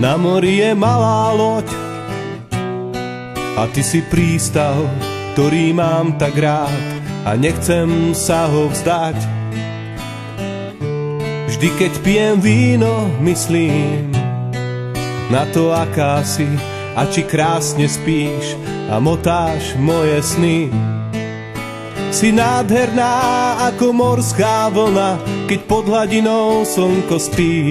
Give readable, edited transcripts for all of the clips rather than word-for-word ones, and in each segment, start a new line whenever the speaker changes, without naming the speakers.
Na mori je malá loď a ty si prístav, ktorý mám tak rád a nechcem sa ho vzdať. Vždy keď pijem víno, myslím na to, aká si a či krásne spíš a motáš moje sny. Si nádherná ako morská vlna, keď pod hladinou slnko spí.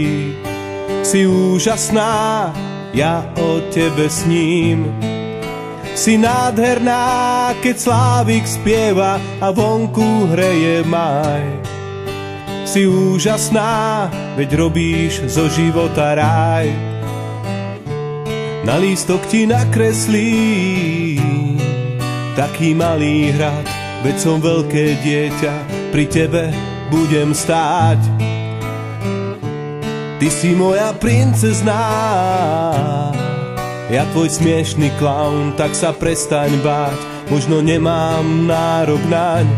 Si úžasná, ja o tebe sním. Si nádherná, keď slávik spieva a vonku hreje máj. Si úžasná, veď robíš zo života ráj. Na lístok ti nakreslí taký malý hrad, veď som veľké dieťa, pri tebe budem stáť. Ty si moja princezná, ja tvoj smiešný klaun, tak sa prestaň báť, možno nemám nárok naň.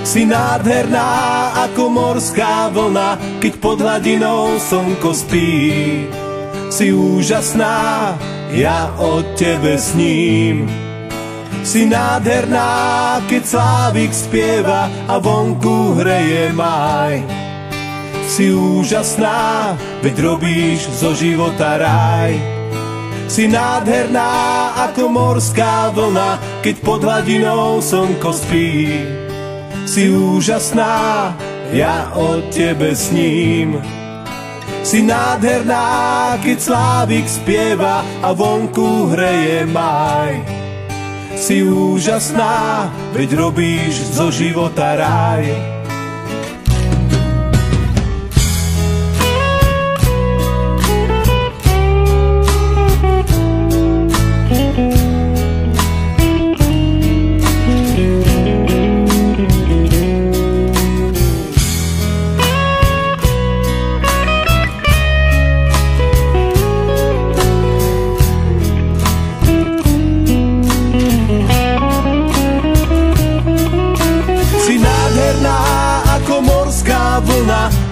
Si nádherná ako morská vlna, keď pod hladinou slnko spí. Si úžasná, ja o tebe sním. Si nádherná, keď slávik spieva a vonku hreje máj. Si úžasná, veď robíš zo života ráj. Si nádherná ako morská vlna, keď pod hladinou slnko spí. Si úžasná, ja o tebe sním. Si nádherná, keď slávik spieva a vonku hreje máj. Si úžasná, veď robíš zo života ráj.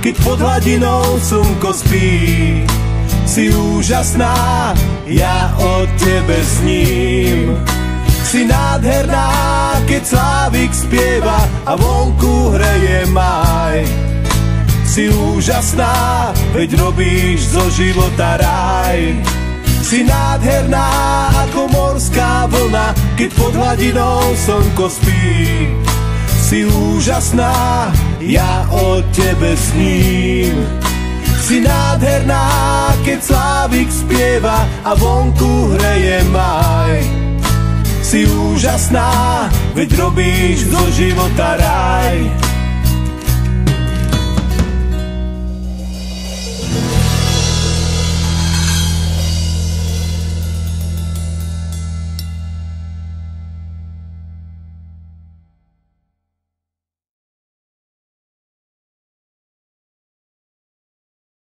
Keď pod hladinou slnko spí. Si úžasná, ja o tebe sním. Si nádherná, keď slávik spieva a vonku hreje máj. Si úžasná, veď robíš zo života ráj. Si nádherná ako morská vlna, keď pod hladinou slnko spí. Si úžasná, ja o tebe sním. Si nádherná, keď slávik spieva a vonku hreje máj. Si úžasná, veď robíš zo života ráj.